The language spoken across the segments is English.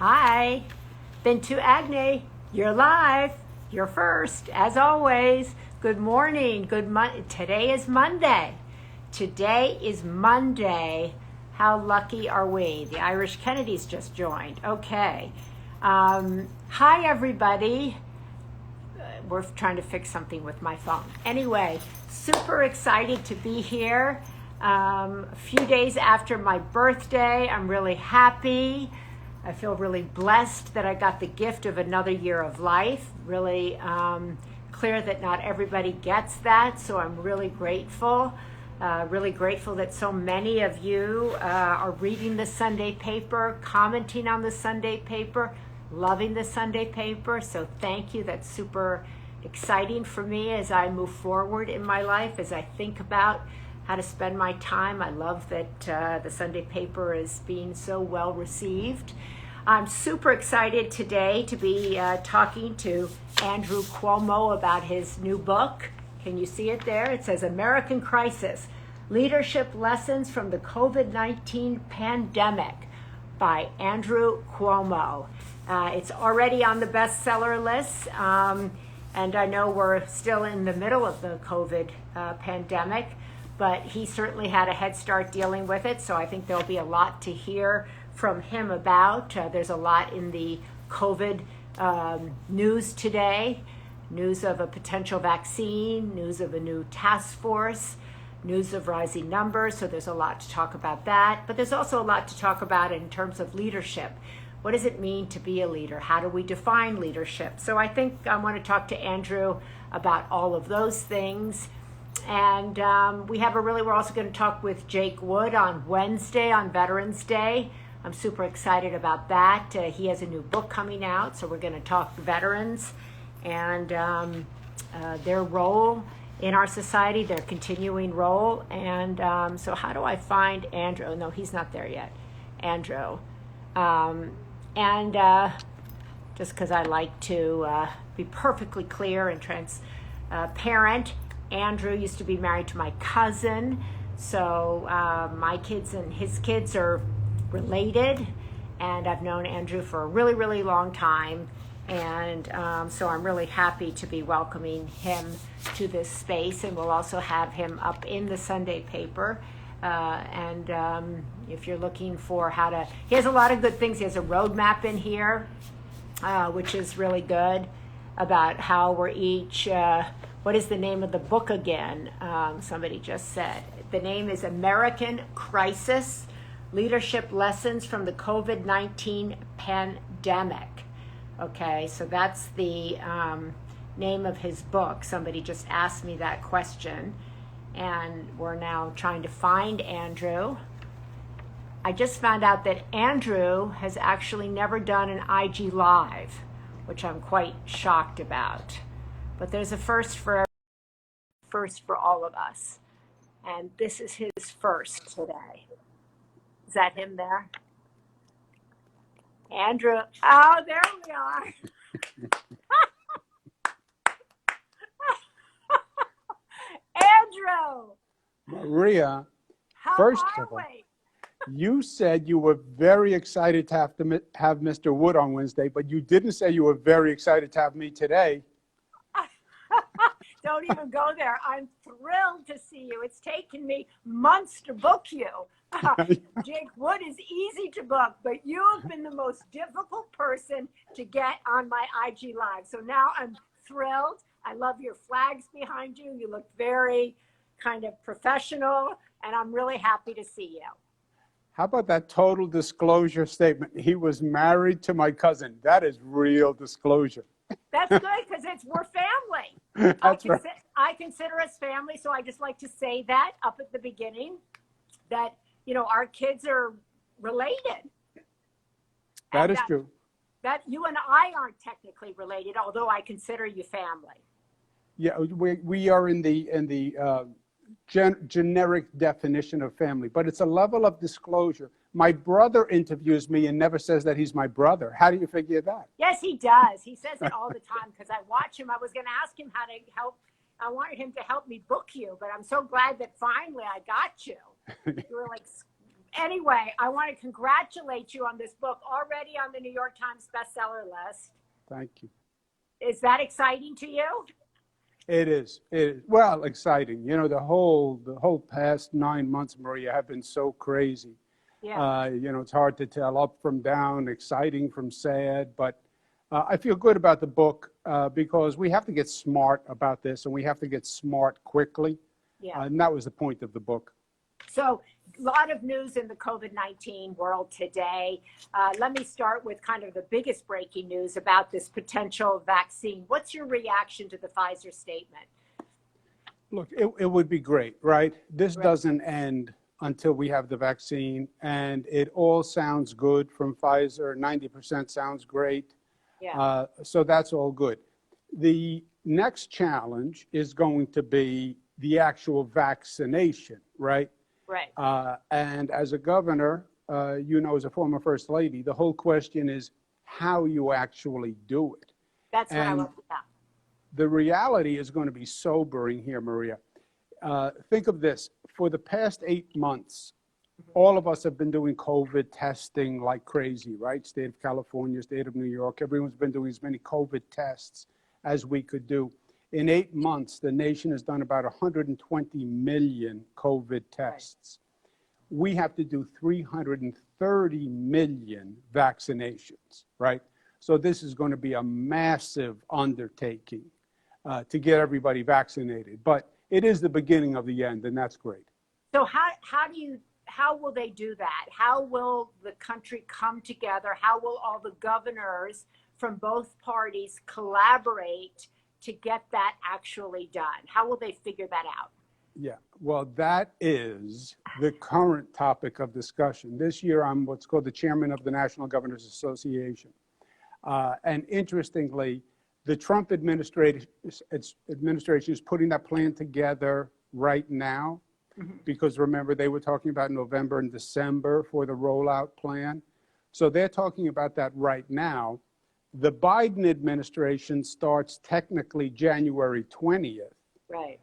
Hi, been to Agne. You're live. You're first, as always. Good morning. Today is Monday. Today is Monday. How lucky are we? The Irish Kennedys just joined. Okay. Hi, everybody. We're trying to fix something with my phone. Anyway, super excited to be here. A few days after my birthday, I'm really happy. I feel really blessed that I got the gift of another year of life. Really clear that not everybody gets that, so I'm really grateful. Really grateful that so many of you are reading the Sunday paper, commenting on the Sunday paper, loving the Sunday paper. So thank you. That's super exciting for me as I move forward in my life, as I think about how to spend my time. I love that the Sunday paper is being so well received. I'm super excited today to be talking to Andrew Cuomo about his new book. Can you see it there? It says American Crisis, Leadership Lessons from the COVID-19 Pandemic by Andrew Cuomo. It's already on the bestseller list, and I know we're still in the middle of the COVID pandemic, but he certainly had a head start dealing with it, so I think there'll be a lot to hear from him about. There's a lot in the COVID news today, news of a potential vaccine, news of a new task force, news of rising numbers, so there's a lot to talk about that. But there's also a lot to talk about in terms of leadership. What does it mean to be a leader? How do we define leadership? So I think I want to talk to Andrew about all of those things. And we're also going to talk with Jake Wood on Wednesday, on Veterans Day. I'm super excited about that. He has a new book coming out, so we're going to talk veterans and their role in our society, their continuing role. And so how do I find Andrew? Oh, no, he's not there yet. Andrew. Just because I like to be perfectly clear and transparent, Andrew used to be married to my cousin, so my kids and his kids are related, and I've known Andrew for a really, really long time, and so I'm really happy to be welcoming him to this space, and we'll also have him up in the Sunday paper. If you're looking for he has a lot of good things. He has a roadmap in here, which is really good, about how we're each, what is the name of the book again? Somebody just said. The name is American Crisis, Leadership Lessons from the COVID-19 Pandemic. Okay, so that's the name of his book. Somebody just asked me that question, and we're now trying to find Andrew. I just found out that Andrew has actually never done an IG Live, which I'm quite shocked about. But there's a first for all of us. And this is his first today. Is that him there? Andrew. Oh, there we are. Andrew. Maria, How first are of all, we? you said you were very excited to have Mr. Wood on Wednesday, but you didn't say you were very excited to have me today. Don't even go there. I'm thrilled to see you. It's taken me months to book you. Jake Wood is easy to book, but you have been the most difficult person to get on my IG Live. So now I'm thrilled. I love your flags behind you. You look very kind of professional, and I'm really happy to see you. How about that total disclosure statement? He was married to my cousin. That is real disclosure. That's good, because we're family. That's right. I consider us family, so I just like to say that up at the beginning, that, our kids are related. That is true. That you and I aren't technically related, although I consider you family. Yeah, we are in the generic definition of family, but it's a level of disclosure. My brother interviews me and never says that he's my brother. How do you figure that? Yes, he does. He says it all the time, because I watch him. I was going to ask him how to help. I wanted him to help me book you, but I'm so glad that finally I got you. You were like anyway, I want to congratulate you on this book, already on the New York Times bestseller list. Thank you. Is that exciting to you? It is. It is. Well, exciting. You know, the whole past 9 months, Maria, have been so crazy. Yeah. You know, it's hard to tell up from down, exciting from sad, but I feel good about the book because we have to get smart about this, and we have to get smart quickly. Yeah. And that was the point of the book. So a lot of news in the COVID-19 world today. Let me start with kind of the biggest breaking news about this potential vaccine. What's your reaction to the Pfizer statement? Look, it would be great, right? This Right. doesn't end until we have the vaccine, and it all sounds good from Pfizer. 90% sounds great. Yeah. So that's all good. The next challenge is going to be the actual vaccination, right? Right. And as a governor, you know, as a former first lady, the whole question is how you actually do it. That's what I And want to know. the reality is going to be sobering here, Maria. Think of this. For the past 8 months, all of us have been doing COVID testing like crazy, right? State of California, state of New York, everyone's been doing as many COVID tests as we could do. In 8 months, the nation has done about 120 million COVID tests. Right. We have to do 330 million vaccinations, right? So this is going to be a massive undertaking to get everybody vaccinated. But it is the beginning of the end, and that's great. So how will they do that? How will the country come together? How will all the governors from both parties collaborate to get that actually done? How will they figure that out? Yeah, well, that is the current topic of discussion. This year, I'm what's called the chairman of the National Governors Association. And interestingly, the Trump administration is putting that plan together right now, because remember, they were talking about November and December for the rollout plan. So they're talking about that right now. The Biden administration starts technically January 20th. Right.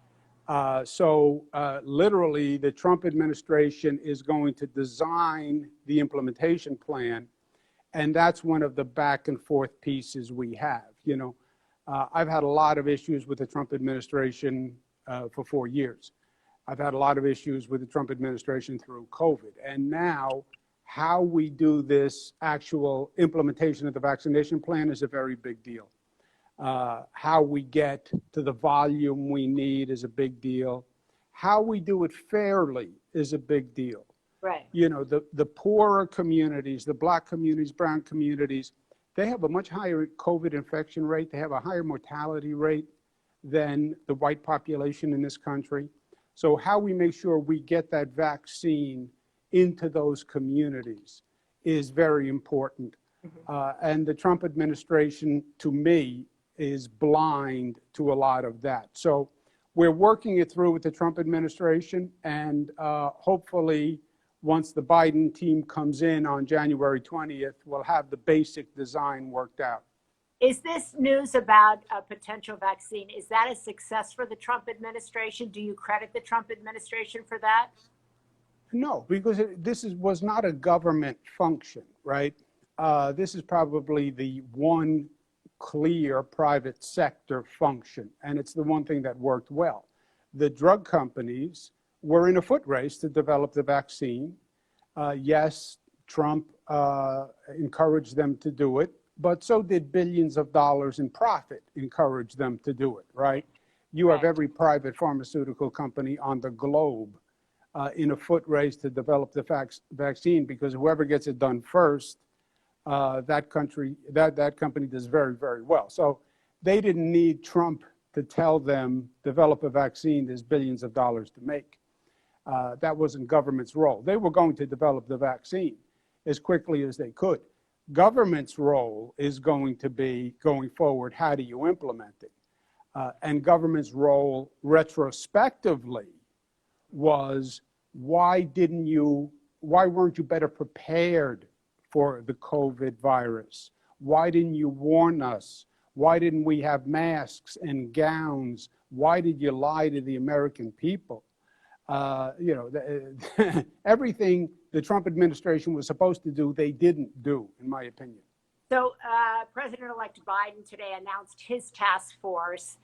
So literally, the Trump administration is going to design the implementation plan, and that's one of the back and forth pieces we have. You know, I've had a lot of issues with the Trump administration for 4 years. I've had a lot of issues with the Trump administration through COVID, and now how we do this actual implementation of the vaccination plan is a very big deal. How we get to the volume we need is a big deal. How we do it fairly is a big deal. Right. You know, the poorer communities, the Black communities, brown communities, they have a much higher COVID infection rate. They have a higher mortality rate than the white population in this country. So how we make sure we get that vaccine into those communities is very important. And the Trump administration, to me, is blind to a lot of that. So we're working it through with the Trump administration, and hopefully once the Biden team comes in on January 20th, we'll have the basic design worked out. Is this news about a potential vaccine, is that a success for the Trump administration? Do you credit the Trump administration for that? No, because this was not a government function, right? This is probably the one clear private sector function, and it's the one thing that worked well. The drug companies were in a foot race to develop the vaccine. Yes, Trump encouraged them to do it, but so did billions of dollars in profit encourage them to do it, right? You have every private pharmaceutical company on the globe in a foot race to develop the vaccine, because whoever gets it done first, that company does very, very well. So they didn't need Trump to tell them, develop a vaccine, there's billions of dollars to make. That wasn't government's role. They were going to develop the vaccine as quickly as they could. Government's role is going to be, going forward, how do you implement it? And government's role retrospectively was, why weren't you better prepared for the COVID virus? Why didn't you warn us? Why didn't we have masks and gowns? Why did you lie to the American people? Everything the Trump administration was supposed to do, they didn't do, in my opinion. So President-elect Biden today announced his task force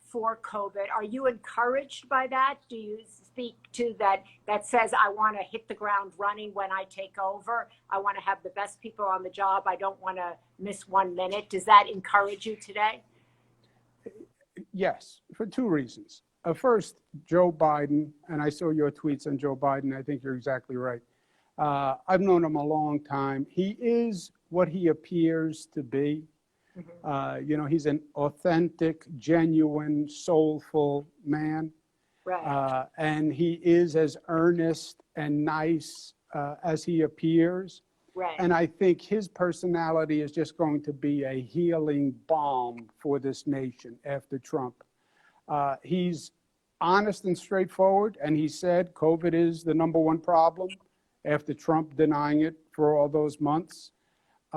for COVID. Are you encouraged by that? Do you speak to that says, I want to hit the ground running when I take over? I want to have the best people on the job. I don't want to miss 1 minute. Does that encourage you today? Yes, for two reasons. First, Joe Biden, and I saw your tweets on Joe Biden. I think you're exactly right. I've known him a long time. He is what he appears to be. He's an authentic, genuine, soulful man. Right. And he is as earnest and nice as he appears. Right. And I think his personality is just going to be a healing balm for this nation after Trump. He's honest and straightforward, and he said COVID is the #1 problem after Trump denying it for all those months.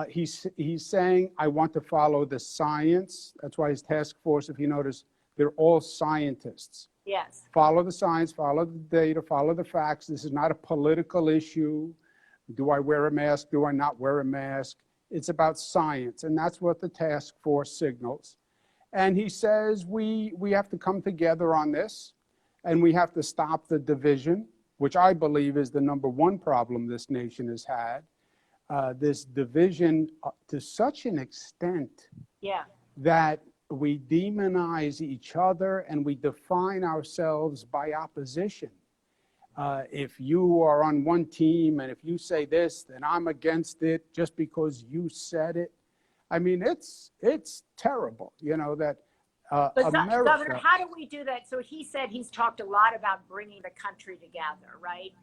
He's saying, I want to follow the science. That's why his task force, if you notice, they're all scientists. Yes. Follow the science, follow the data, follow the facts. This is not a political issue. Do I wear a mask? Do I not wear a mask? It's about science, and that's what the task force signals. And he says we have to come together on this, and we have to stop the division, which I believe is the #1 problem this nation has had. This division to such an extent that we demonize each other and we define ourselves by opposition. If you are on one team and if you say this, then I'm against it just because you said it. I mean, it's terrible, that America. Governor, how do we do that? So he said he's talked a lot about bringing the country together, right?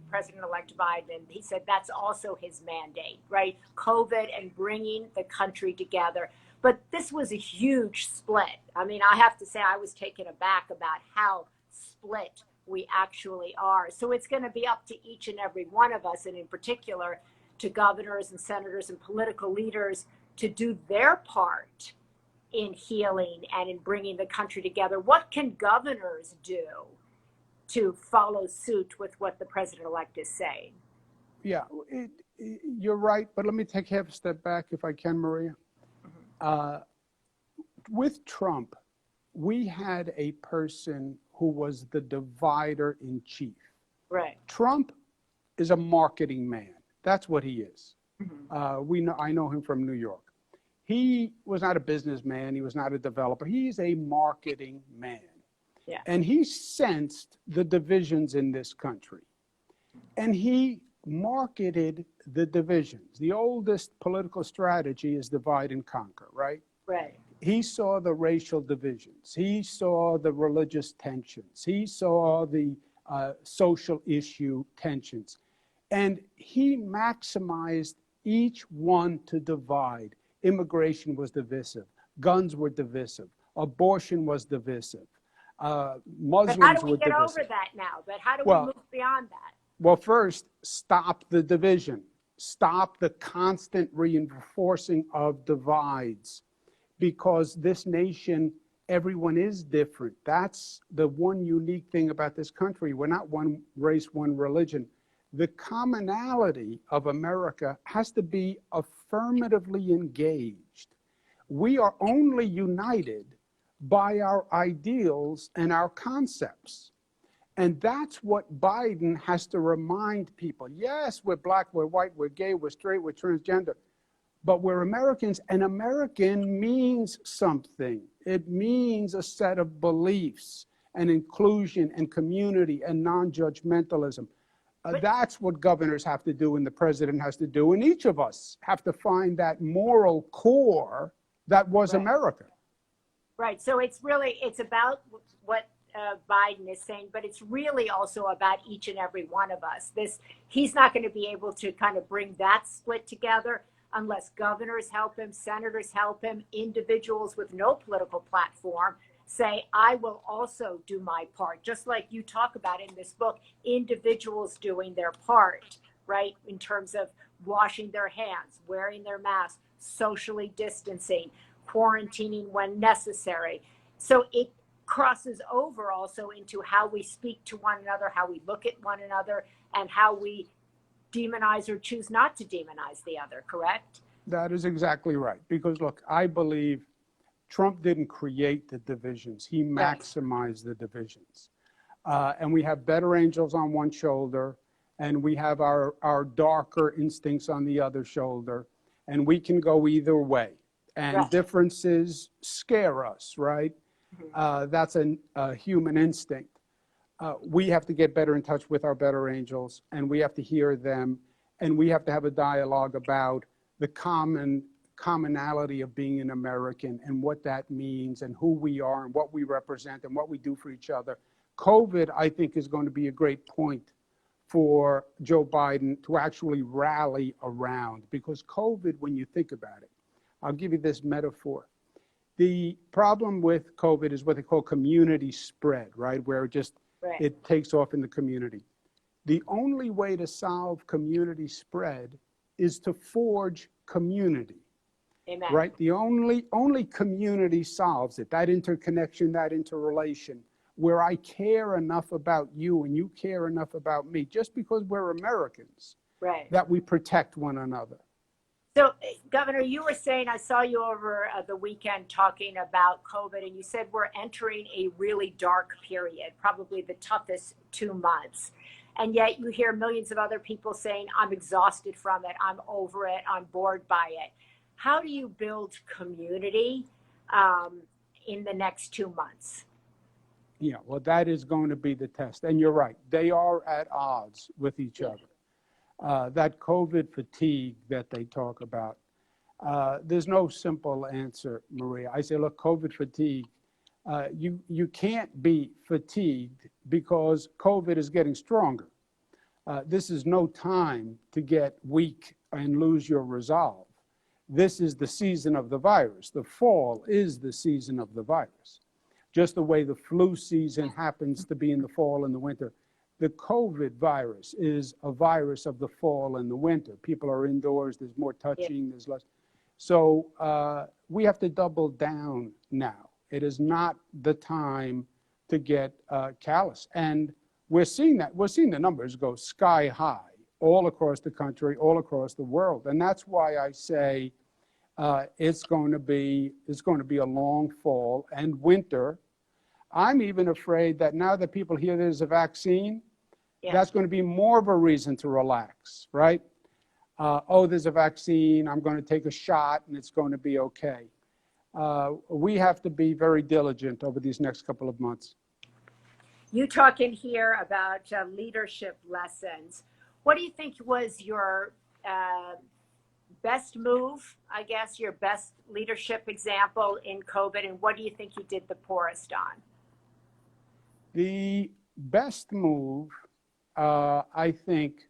President-elect Biden, he said that's also his mandate, right? COVID and bringing the country together. But this was a huge split. I mean, I have to say I was taken aback about how split we actually are. So it's going to be up to each and every one of us, and in particular to governors and senators and political leaders to do their part in healing and in bringing the country together. What can governors do to follow suit with what the president-elect is saying? Yeah, you're right. But let me take half a step back if I can, Maria. With Trump, we had a person who was the divider in chief. Right. Trump is a marketing man. That's what he is. I know him from New York. He was not a businessman. He was not a developer. He's a marketing man. Yeah. And he sensed the divisions in this country. And he marketed the divisions. The oldest political strategy is divide and conquer, right? Right. He saw the racial divisions. He saw the religious tensions. He saw the social issue tensions. And he maximized each one to divide. Immigration was divisive. Guns were divisive. Abortion was divisive. Muslims but how do we were get divisive. over that now? But how do we move beyond that? Well, first, stop the division. Stop the constant reinforcing of divides. Because this nation, everyone is different. That's the one unique thing about this country. We're not one race, one religion. The commonality of America has to be affirmatively engaged. We are only united by our ideals and our concepts. And that's what Biden has to remind people. Yes, we're black, we're white, we're gay, we're straight, we're transgender. But we're Americans, and American means something. It means a set of beliefs and inclusion and community and non-judgmentalism. That's what governors have to do and the president has to do. And each of us have to find that moral core that was America. Right. So it's about what Biden is saying, but it's really also about each and every one of us. He's not going to be able to kind of bring that split together unless governors help him, senators help him, individuals with no political platform say, I will also do my part. Just like you talk about in this book, individuals doing their part, right? In terms of washing their hands, wearing their masks, socially distancing, quarantining when necessary. So it crosses over also into how we speak to one another, how we look at one another, and how we demonize or choose not to demonize the other, correct? That is exactly right. Because look, I believe Trump didn't create the divisions. He maximized the divisions. And we have better angels on one shoulder, and we have our darker instincts on the other shoulder, and we can go either way. And differences scare us, right? That's a human instinct. We have to get better in touch with our better angels, and we have to hear them, and we have to have a dialogue about the commonality of being an American and what that means and who we are and what we represent and what we do for each other. COVID, I think, is going to be a great point for Joe Biden to actually rally around, because COVID, when you think about it, I'll give you this metaphor. The problem with COVID is what they call community spread, right? Where it takes off in the community. The only way to solve community spread is to forge community. Amen. Right? The only community solves it, that interconnection, that interrelation, where I care enough about you and you care enough about me, just because we're Americans, that we protect one another. So, Governor, you were saying, I saw you over the weekend talking about COVID, and you said we're entering a really dark period, probably the toughest 2 months. And yet you hear millions of other people saying, I'm exhausted from it, I'm over it, I'm bored by it. How do you build community in the next 2 months? Yeah, well, that is going to be the test. And you're right, they are at odds with each other. That COVID fatigue that they talk about, there's no simple answer, Maria. I say, look, COVID fatigue, you can't be fatigued because COVID is getting stronger. This is no time to get weak and lose your resolve. This is the season of the virus. The fall is the season of the virus. Just the way the flu season happens to be in the fall and the winter. The COVID virus is a virus of the fall and the winter. People are indoors, there's more touching, there's less. So we have to double down now. It is not the time to get callous. And we're seeing that. We're seeing the numbers go sky high all across the country, all across the world. And that's why I say it's going to be a long fall and winter. I'm even afraid that now that people hear there's a vaccine, that's going to be more of a reason to relax, right? Oh, there's a vaccine, I'm going to take a shot and it's going to be okay. We have to be very diligent over these next couple of months. You talking here about leadership lessons. What do you think was your best move, I guess, your best leadership example in COVID, and what do you think you did the poorest on? The best move, I think,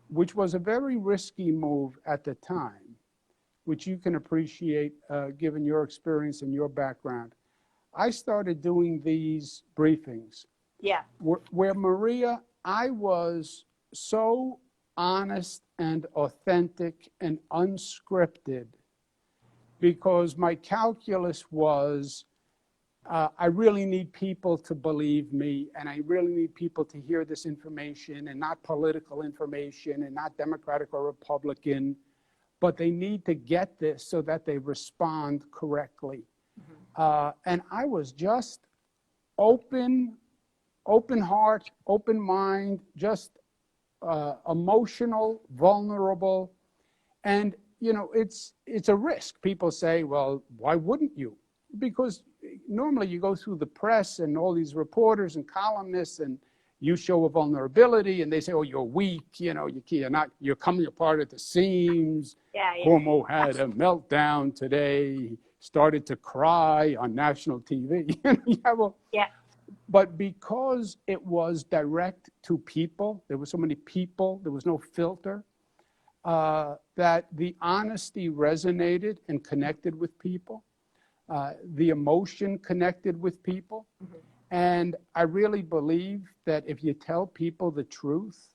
which was a very risky move at the time, which you can appreciate given your experience and your background. I started doing these briefings. Where Maria, I was so honest and authentic and unscripted because my calculus was I really need people to believe me, and I really need people to hear this information, and not political information and not Democratic or Republican, but they need to get this so that they respond correctly. And I was just open heart, open mind, just emotional, vulnerable. And, you know, it's a risk. People say, well, why wouldn't you? Because normally you go through the press and all these reporters and columnists and you show a vulnerability and they say, oh, you're weak, you know, you're coming apart at the seams. Cuomo had a meltdown today. He started to cry on national TV. But because it was direct to people, there were so many people, there was no filter, that the honesty resonated and connected with people. The emotion connected with people. And I really believe that if you tell people the truth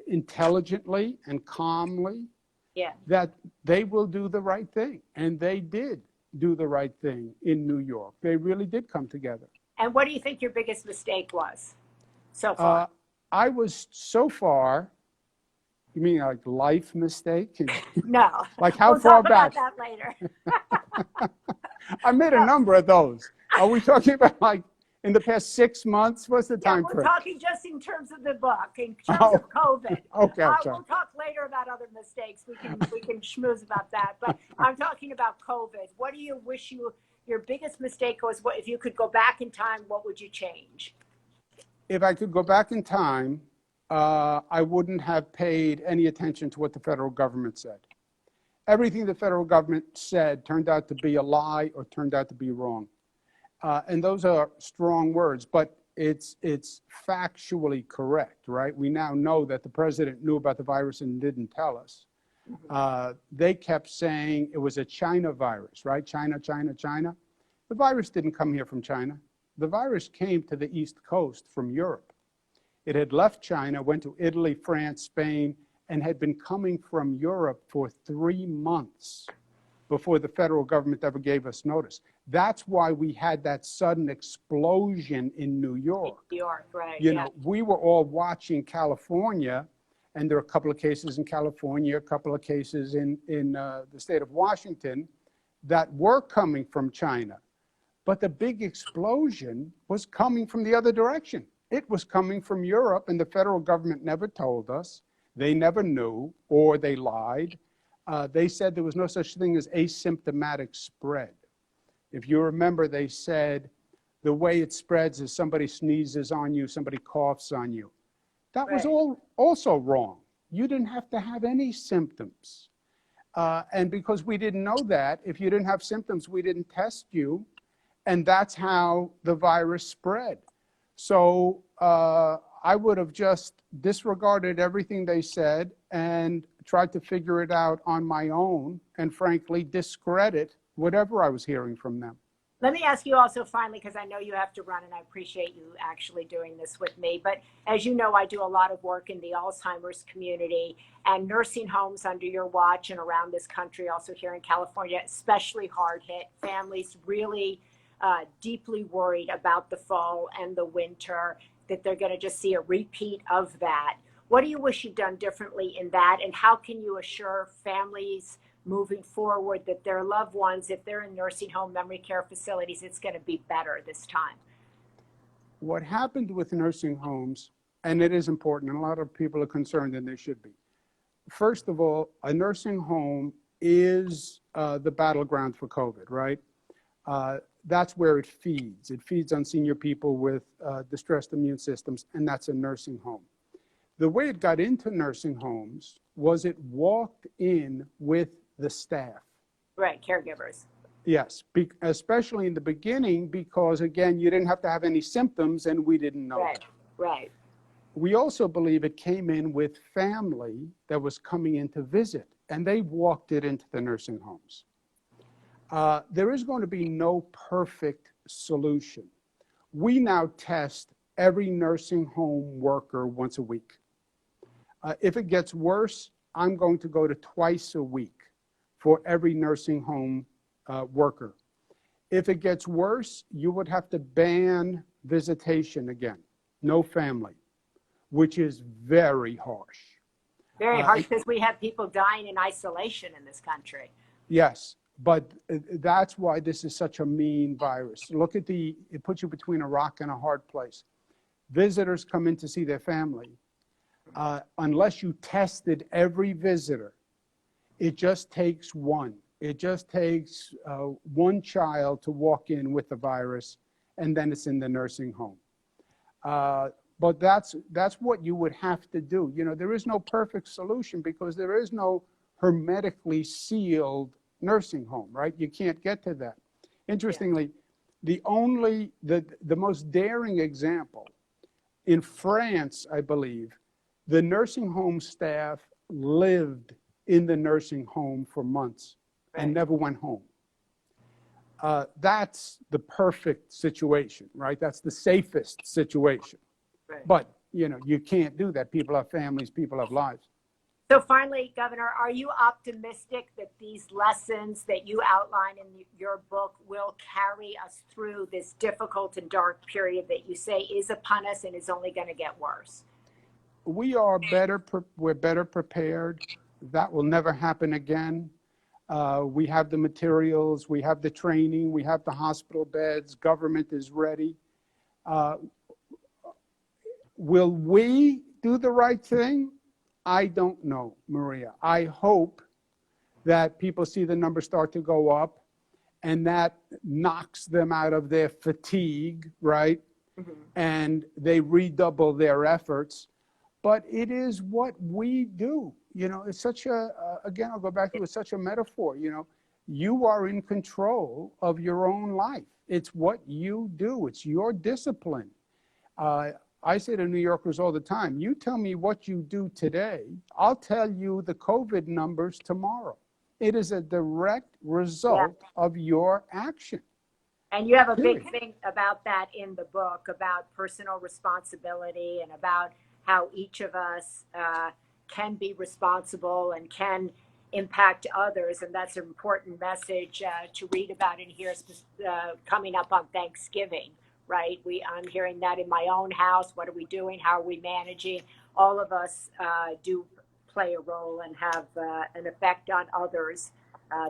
intelligently and calmly, that they will do the right thing. And they did do the right thing in New York. They really did come together. And what do you think your biggest mistake was so far? I was so far, you mean like life mistake? No, Like how we'll far talk back? about that later. I made a No. number of those. Are we talking about like in the past 6 months? What's the Yeah, time we're frame? talking just in terms of the book, in terms Oh, of COVID. okay, I'm sorry. We'll talk later about other mistakes. We can schmooze about that. But I'm talking about COVID. What do you wish your biggest mistake was? What if you could go back in time? What would you change? If I could go back in time, I wouldn't have paid any attention to what the federal government said. Everything the federal government said turned out to be a lie or turned out to be wrong. And those are strong words, but it's factually correct, right? We now know that the president knew about the virus and didn't tell us. They kept saying it was a China virus, right? China, China, China. The virus didn't come here from China. The virus came to the East Coast from Europe. It had left China, went to Italy, France, Spain, and had been coming from Europe for 3 months before the federal government ever gave us notice. That's why we had that sudden explosion in New York. New York, right? You know, we were all watching California, and there are a couple of cases in California, a couple of cases in the state of Washington that were coming from China. But the big explosion was coming from the other direction. It was coming from Europe, and the federal government never told us. They never knew, or they lied. They said there was no such thing as asymptomatic spread. If you remember, they said the way it spreads is somebody sneezes on you, somebody coughs on you. That was all also wrong. You didn't have to have any symptoms. And because we didn't know that, if you didn't have symptoms, we didn't test you. And that's how the virus spread. So I would have just disregarded everything they said and tried to figure it out on my own and frankly discredit whatever I was hearing from them. Let me ask you also finally, because I know you have to run and I appreciate you actually doing this with me. But as you know, I do a lot of work in the Alzheimer's community and nursing homes under your watch and around this country, also here in California, especially hard hit. Families really deeply worried about the fall and the winter, that they're going to just see a repeat of that. What do you wish you'd done differently in that? And how can you assure families moving forward that their loved ones, if they're in nursing home, memory care facilities, it's going to be better this time? What happened with nursing homes, and it is important, and a lot of people are concerned, and they should be. First of all, a nursing home is the battleground for COVID, right? That's where it feeds. It feeds on senior people with distressed immune systems, and that's a nursing home. The way it got into nursing homes was it walked in with the staff. Right, caregivers. Yes, especially in the beginning, because again, you didn't have to have any symptoms and we didn't know. Right, right. We also believe it came in with family that was coming in to visit, and they walked it into the nursing homes. There is going to be no perfect solution. We now test every nursing home worker once a week. If it gets worse, I'm going to go to twice a week for every nursing home worker. If it gets worse, you would have to ban visitation again, no family, which is very harsh. Very harsh because we have people dying in isolation in this country. Yes. But that's why this is such a mean virus. Look at it puts you between a rock and a hard place. Visitors come in to see their family. Unless you tested every visitor, it just takes one. It just takes one child to walk in with the virus, and then it's in the nursing home. But that's what you would have to do. You know, there is no perfect solution because there is no hermetically sealed nursing home, right? You can't get to that. Interestingly, the most daring example in France, I believe, the nursing home staff lived in the nursing home for months and never went home. That's the perfect situation, right? That's the safest situation. Right. But, you know, you can't do that. People have families, people have lives. So finally, Governor, are you optimistic that these lessons that you outline in your book will carry us through this difficult and dark period that you say is upon us and is only going to get worse? we are better, we're better prepared. That will never happen again. We have the materials, we have the training, we have the hospital beds, government is ready. Will we do the right thing? I don't know, Maria. I hope that people see the numbers start to go up and that knocks them out of their fatigue, right? Mm-hmm. And they redouble their efforts. But it is what we do. You know, it's such again, I'll go back to it's such a metaphor, you know, you are in control of your own life. It's what you do. It's your discipline. I say to New Yorkers all the time, you tell me what you do today, I'll tell you the COVID numbers tomorrow. It is a direct result of your action. And you have a big thing about that in the book, about personal responsibility and about how each of us can be responsible and can impact others. And that's an important message to read about in here coming up on Thanksgiving, right? I'm hearing that in my own house. What are we doing? How are we managing? All of us do play a role and have an effect on others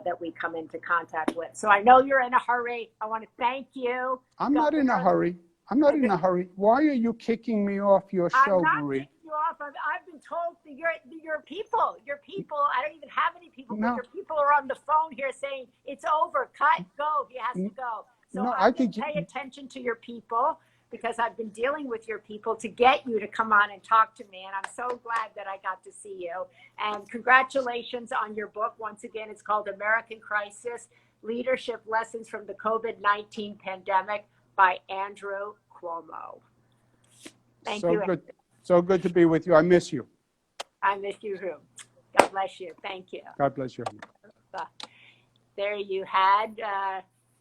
that we come into contact with. So I know you're in a hurry. I want to thank you. I'm not in a hurry. I'm not in a hurry. Why are you kicking me off your show, Marie? I'm not kicking you off. I've been told that your people, I don't even have any people, but your people are on the phone here saying it's over, cut, go, he has to go. So no, I think pay attention to your people because I've been dealing with your people to get you to come on and talk to me. And I'm so glad that I got to see you. And congratulations on your book. Once again, it's called American Crisis, Leadership Lessons from the COVID-19 Pandemic by Andrew Cuomo. Thank you. Good. So good to be with you. I miss you. I miss you too. God bless you. Thank you. God bless you. There you had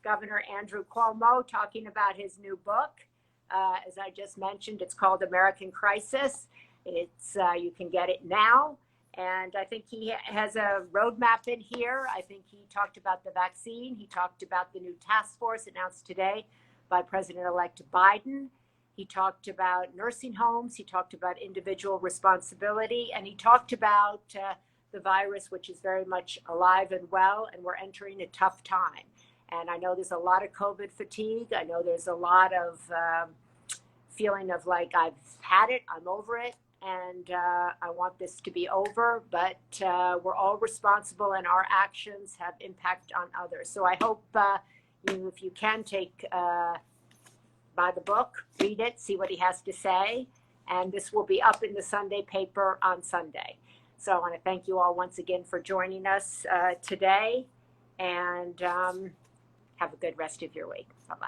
Governor Andrew Cuomo talking about his new book. As I just mentioned, it's called American Crisis. It's you can get it now. And I think he has a roadmap in here. I think he talked about the vaccine. He talked about the new task force announced today by President-elect Biden. He talked about nursing homes. He talked about individual responsibility. And he talked about the virus, which is very much alive and well. And we're entering a tough time. And I know there's a lot of COVID fatigue. I know there's a lot of feeling of like, I've had it, I'm over it, and I want this to be over. But we're all responsible and our actions have impact on others. So I hope if you can buy the book, read it, see what he has to say. And this will be up in the Sunday paper on Sunday. So I want to thank you all once again for joining us today. And have a good rest of your week. Bye-bye.